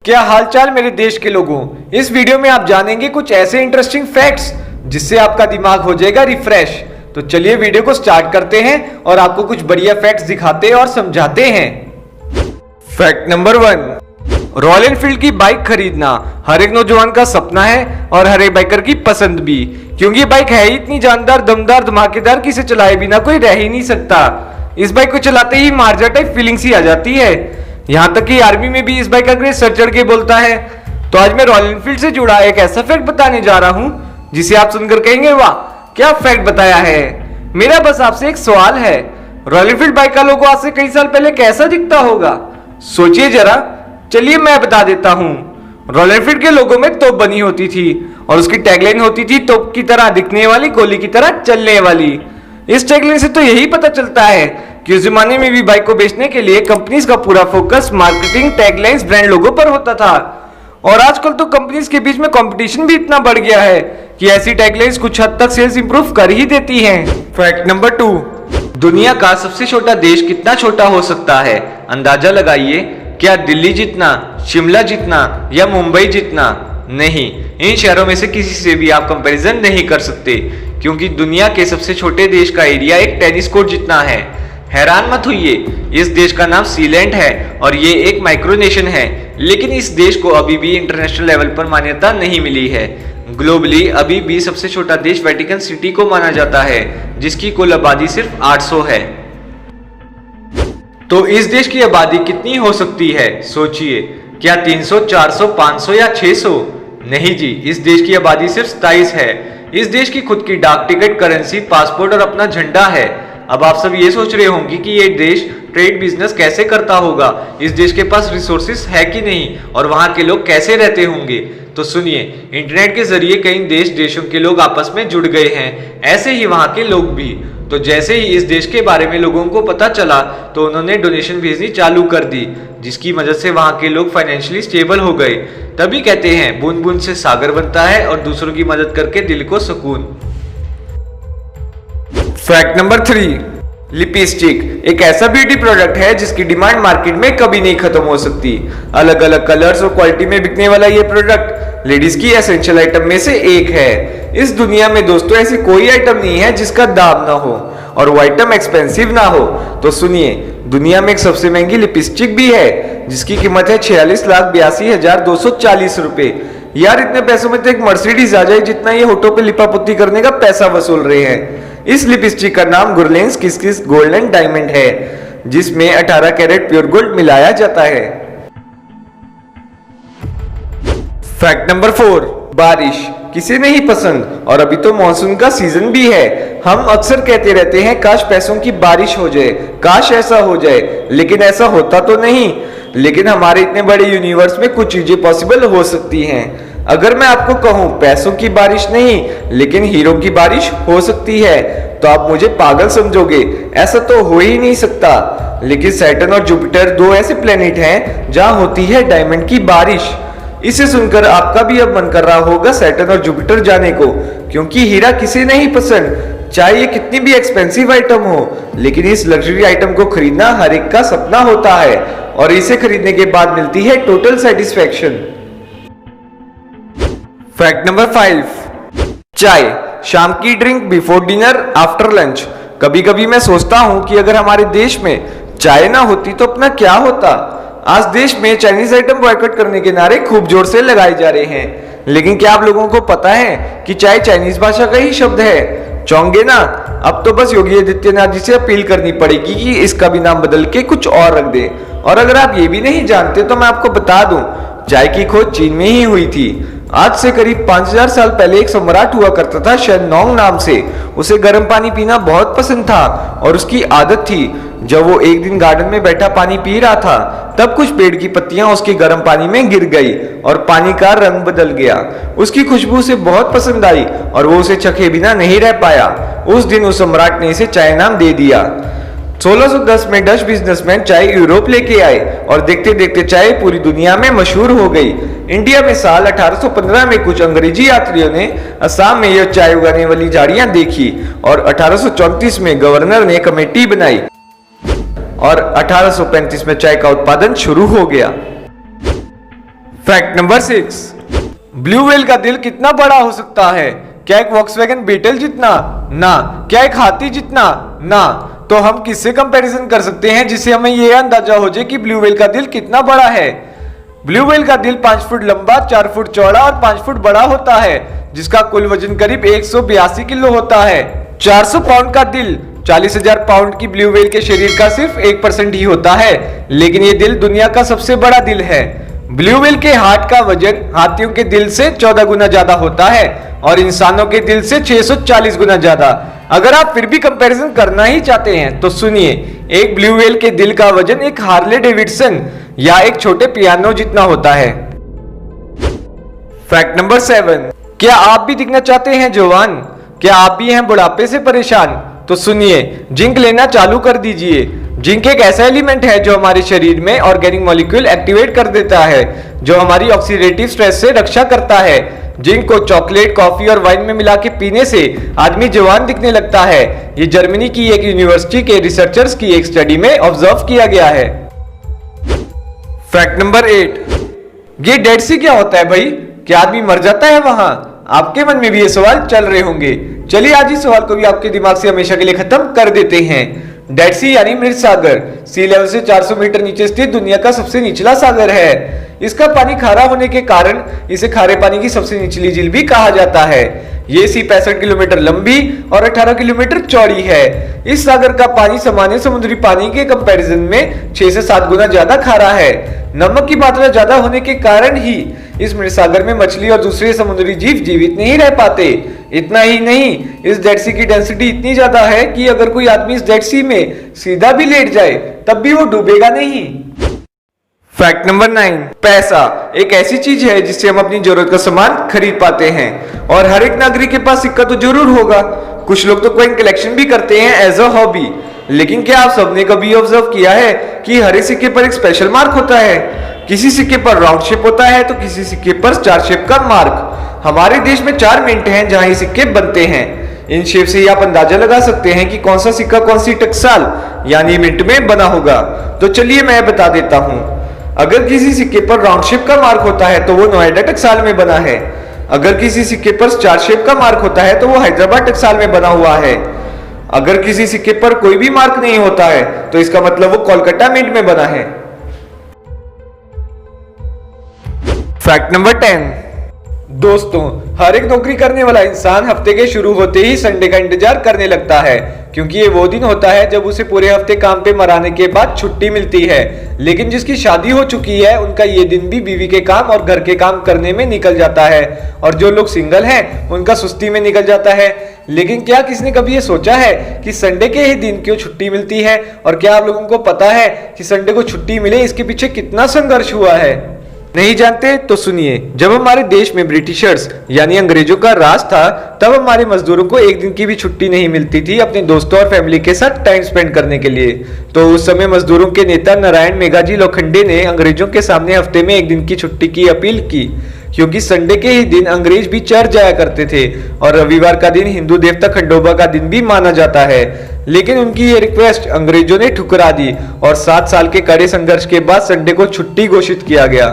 क्या हालचाल मेरे देश के लोगों। इस वीडियो में आप जानेंगे कुछ ऐसे इंटरेस्टिंग फैक्ट्स जिससे आपका दिमाग हो जाएगा रिफ्रेश। तो चलिए वीडियो को स्टार्ट करते हैं और आपको कुछ बढ़िया फैक्ट्स दिखाते और समझाते हैं। फैक्ट नंबर 1, रॉयल एनफील्ड की बाइक खरीदना हर एक नौजवान का सपना है और हर एक बाइकर की पसंद भी, क्योंकि ये बाइक है ही इतनी जानदार, दमदार, धमाकेदार कि इसे चलाए बिना कोई रह ही नहीं सकता। इस बाइक को चलाते ही मार्जा टाइप फीलिंग सी आ जाती है। यहाँ तक कि आर्मी में भी इस बाइक का क्रेज सर चढ़ के बोलता है। तो आज मैं रॉयल एनफील्ड से जुड़ा एक ऐसा फैक्ट बताने जा रहा हूँ जिसे आप सुनकर कहेंगे वाह क्या फैक्ट बताया है। मेरा बस आपसे एक सवाल है, रॉयल एनफील्ड बाइक का लोगो आज से कई साल पहले कैसा दिखता होगा? सोचिए जरा। चलिए मैं बता देता हूँ। रॉयल एनफील्ड के लोगो में तोप बनी होती थी और उसकी टैगलाइन होती थी तोप की तरह दिखने वाली, गोली की तरह चलने वाली। इस टैगलाइन से तो यही पता चलता है कि उस जमाने में भी बाइक को बेचने के लिए कंपनीज का पूरा focus marketing, taglines, brand logo पर होता था। और आजकल तो कंपनीज के बीच में कंपटीशन भी इतना बढ़ गया है कि ऐसी टैगलाइंस कुछ हद तक सेल्स इंप्रूव कर ही देती हैं। फैक्ट नंबर 2, दुनिया का सबसे छोटा देश कितना छोटा हो सकता है? अंदाजा लगाइए। क्या दिल्ली जितना, शिमला जितना या मुंबई जितना? नहीं, इन शहरों में से किसी से भी आप कंपैरिजन नहीं कर सकते, क्योंकि दुनिया के सबसे छोटे देश का एरिया एक टेनिस कोर्ट जितना है। हैरान मत होइए, इस देश का नाम सीलैंड है और ये एक माइक्रोनेशन है, लेकिन इस देश को अभी भी इंटरनेशनल लेवल पर मान्यता नहीं मिली है। ग्लोबली अभी भी सबसे छोटा देश वेटिकन सिटी को माना जाता है, जिसकी कुल आबादी सिर्फ 800 है। तो इस देश की आबादी कितनी हो सकती है? सोचिए, क्या 300, 400, 500 या 600? नहीं जी, इस देश की आबादी सिर्फ 27 है। इस देश की खुद की डाक टिकट, करेंसी, पासपोर्ट और अपना झंडा है। अब आप सब ये सोच रहे होंगे कि ये देश ट्रेड बिजनेस कैसे करता होगा, इस देश के पास रिसोर्सेस है कि नहीं और वहां के लोग कैसे रहते होंगे। तो सुनिए, इंटरनेट के जरिए कई देशों के लोग आपस में जुड़ गए हैं, ऐसे ही वहां के लोग भी। तो जैसे ही इस देश के बारे में लोगों को पता चला तो उन्होंने डोनेशन भेजनी चालू कर दी, जिसकी मदद से वहां के लोग फाइनेंशियली स्टेबल हो गए। तभी कहते हैं बूंद बूंद से सागर बनता है और दूसरों की मदद करके दिल को सुकून। फैक्ट नंबर 3, लिपस्टिक एक ऐसा ब्यूटी प्रोडक्ट है जिसकी डिमांड मार्केट में कभी नहीं खत्म हो सकती। अलग अलग कलर्स और क्वालिटी में बिकने वाला ये प्रोडक्ट लेडीज की एसेंशियल आइटम में से एक है। इस दुनिया में दोस्तों ऐसी कोई आइटम नहीं है जिसका दाम ना हो और वो आइटम एक्सपेंसिव ना हो। तो सुनिए, दुनिया में एक सबसे महंगी लिपस्टिक भी है जिसकी कीमत है 46,82,240 रुपए। यार इतने पैसों में तो एक मर्सिडीज आ जाए जितना ये होठों पे लिपापोती करने का पैसा वसूल रहे हैं। इस लिपस्टिक का नाम गुरलेंस किस किस गोल्डन डायमंड है, जिसमें 18 कैरेट प्योर गोल्ड मिलाया जाता है। फैक्ट नंबर 4, बारिश किसे नहीं पसंद, और अभी तो मॉनसून का सीजन भी है। हम अक्सर कहते रहते हैं काश पैसों की बारिश हो जाए, काश ऐसा हो जाए, लेकिन ऐसा होता तो नहीं। लेकिन हमारे इतने बड़े यूनिवर्स में कुछ चीजें पॉसिबल हो सकती हैं। अगर मैं आपको कहूं पैसों की बारिश नहीं लेकिन हीरो की बारिश हो सकती है तो आप मुझे पागल समझोगे। ऐसा तो हो ही नहीं सकता। लेकिन सैटर्न और जुपिटर दो ऐसे प्लेनेट हैं जहां होती है डायमंड की बारिश। इसे सुनकर आपका भी अब मन कर रहा होगा सैटर्न और जुपिटर जाने को, क्योंकि हीरा किसे नहीं पसंद, चाहे ये कितनी भी एक्सपेंसिव आइटम हो। लेकिन इस लग्जरी आइटम को खरीदना हर एक का सपना होता है और इसे खरीदने के बाद मिलती है टोटल सेटिस्फैक्शन। फैक्ट नंबर 5, चाय शाम की drink before dinner, after lunch. कभी कभी मैं सोचता हूं कि अगर हमारे देश में चाय ना होती तो अपना क्या होता। आज देश में चाइनीज आइटम बॉयकॉट करने के नारे खूब जोर से लगाए जा रहे हैं, लेकिन क्या आप लोगों को पता है कि चाय चाइनीज भाषा का ही शब्द है? चौंगे ना? अब तो बस योगी आदित्यनाथ जी से अपील करनी पड़ेगी कि इसका भी नाम बदल के कुछ और रख दे। और अगर आप ये भी नहीं जानते तो मैं आपको बता दूं, चाय की खोज चीन में ही हुई थी। आज से करीब 5000 साल पहले एक सम्राट हुआ करता था शेननोंग नाम से। उसे गर्म पानी पीना बहुत पसंद था और उसकी आदत थी। जब वो एक दिन गार्डन में बैठा पानी पी रहा था तब कुछ पेड़ की पत्तियां उसके गर्म पानी में गिर गई और पानी का रंग बदल गया। उसकी खुशबू उसे बहुत पसंद आई और वो उसे चखे बिना नहीं रह पाया। उस दिन उस सम्राट ने इसे चाय नाम दे दिया। 1610 में डच बिजनेसमैन चाय यूरोप लेके आए और देखते देखते चाय पूरी दुनिया में मशहूर हो गई। इंडिया में साल 1815 में कुछ अंग्रेजी यात्रियों ने असम में यह चाय उगाने वाली झाड़ियां देखी और 1834 में गवर्नर ने कमेटी बनाई और 1835 में चाय का उत्पादन शुरू हो गया। फैक्ट नंबर 6, ब्लू व्हेल का दिल कितना बड़ा हो सकता है? क्या एक वॉक्सवैगन बीटल जितना? ना। क्या एक हाथी जितना? ना। तो हम किससे कंपैरिजन कर सकते हैं जिससे हमें यह अंदाजा हो जाए कि ब्लू व्हेल का दिल कितना बड़ा है? ब्लू व्हेल का दिल 5 फुट लंबा, 4 फुट चौड़ा और 5 फुट बड़ा होता है, जिसका कुल वजन करीब 182 किलो होता है। 400 पाउंड का दिल 40,000 पाउंड की ब्लू व्हेल के शरीर का सिर्फ 1% ही होता है, लेकिन ये दिल दुनिया का सबसे बड़ा दिल है। ब्लू व्हेल के हार्ट का वजन हाथियों के दिल से 14 गुना ज्यादा होता है और इंसानों के दिल से 640 गुना ज्यादा। अगर आप फिर भी कंपैरिजन करना ही चाहते हैं तो सुनिए, एक ब्लू व्हेल के दिल का वजन एक हार्ले डेविडसन या एक छोटे पियानो जितना होता है। फैक्ट नंबर 7, क्या आप भी दिखना चाहते हैं जवान? क्या आप भी हैं बुढ़ापे से परेशान? तो सुनिए, जिंक लेना चालू कर दीजिए। जिंक एक ऐसा एलिमेंट है जो हमारे शरीर में ऑर्गेनिक मॉलिक्यूल एक्टिवेट कर देता है, जो हमारी ऑक्सीडेटिव स्ट्रेस से रक्षा करता है। जिंक को चॉकलेट, कॉफी और वाइन में मिला के पीने से आदमी जवान दिखने लगता है। ये जर्मनी की एक यूनिवर्सिटी के रिसर्चर्स की एक स्टडी में ऑब्जर्व किया गया है। फैक्ट नंबर 8, ये डेड सी क्या होता है भाई? क्या आदमी मर जाता है वहां? आपके मन में भी ये सवाल चल रहे होंगे। चलिए आज इस सवाल को भी आपके दिमाग से हमेशा के लिए खत्म कर देते हैं। डेड सी यानी मृत सागर सी लेवल से 400 मीटर नीचे स्थित दुनिया का सबसे निचला सागर है। इसका पानी खारा होने के कारण इसे खारे पानी की सबसे निचली झील भी कहा जाता है। ये सी 65 किलोमीटर लंबी और 18 किलोमीटर चौड़ी है। इस सागर का पानी सामान्य समुद्री पानी के कंपैरिजन में 6 से 7 गुना ज्यादा खारा है। नमक की मात्रा ज्यादा होने के कारण ही इस मृत सागर में मछली और दूसरे समुद्री जीव जीवित नहीं रह पाते। इतना ही नहीं, इस डेड सी की डेंसिटी इतनी ज्यादा है कि अगर कोई आदमी इस डेड सी में सीधा भी लेट जाए तब भी वो डूबेगा नहीं। फैक्ट नंबर 9, पैसा एक ऐसी चीज है जिससे हम अपनी जरूरत का सामान खरीद पाते हैं और हर एक नागरिक के पास सिक्का तो जरूर होगा। कुछ लोग तो कॉइन कलेक्शन भी करते हैं एज अ हॉबी। लेकिन क्या आप सबने कभी ऑब्जर्व किया है कि हर एक सिक्के पर एक स्पेशल मार्क होता है? किसी सिक्के पर राउंड शेप होता है तो किसी सिक्के पर स्टार शेप का मार्क। हमारे देश में 4 मिंट हैं जहां ये सिक्के बनते हैं। इन शेप से आप अंदाजा लगा सकते हैं कि कौन सा सिक्का कौन सी टकसाल यानी मिंट में बना होगा। तो चलिए मैं बता देता हूं। अगर किसी सिक्के पर राउंड शेप का मार्क होता है तो वो नोएडा टकसाल में बना है। अगर किसी सिक्के पर स्टार शेप का मार्क होता है तो वो हैदराबाद टकसाल में बना हुआ है। अगर किसी सिक्के पर कोई भी मार्क नहीं होता है तो इसका मतलब वो कोलकाता मिंट में बना है। फैक्ट नंबर 10, दोस्तों हर एक नौकरी करने वाला इंसान हफ्ते के शुरू होते ही संडे का इंतजार करने लगता है, क्योंकि ये वो दिन होता है जब उसे पूरे हफ्ते काम पे मराने के बाद छुट्टी मिलती है। लेकिन जिसकी शादी हो चुकी है उनका ये दिन भी बीवी के काम और घर के काम करने में निकल जाता है, और जो लोग सिंगल हैं उनका सुस्ती में निकल जाता है। लेकिन क्या किसने कभी ये सोचा है कि संडे के ही दिन क्यों छुट्टी मिलती है? और क्या आप लोगों को पता है कि संडे को छुट्टी मिले इसके पीछे कितना संघर्ष हुआ है? नहीं जानते तो सुनिए, जब हमारे देश में ब्रिटिशर्स यानी अंग्रेजों का राज था तब हमारे मजदूरों को एक दिन की भी छुट्टी नहीं मिलती थी अपने दोस्तों और फैमिली के साथ टाइम स्पेंड करने के लिए। तो उस समय मजदूरों के नेता नारायण मेघाजी लोखंडे ने अंग्रेजों के सामने हफ्ते में एक दिन की छुट्टी की अपील की, क्योंकि संडे के ही दिन अंग्रेज भी चर्च जाया करते थे और रविवार का दिन हिंदू देवता खंडोबा का दिन भी माना जाता है। लेकिन उनकी ये रिक्वेस्ट अंग्रेजों ने ठुकरा दी और 7 साल के कड़े संघर्ष के बाद संडे को छुट्टी घोषित किया गया।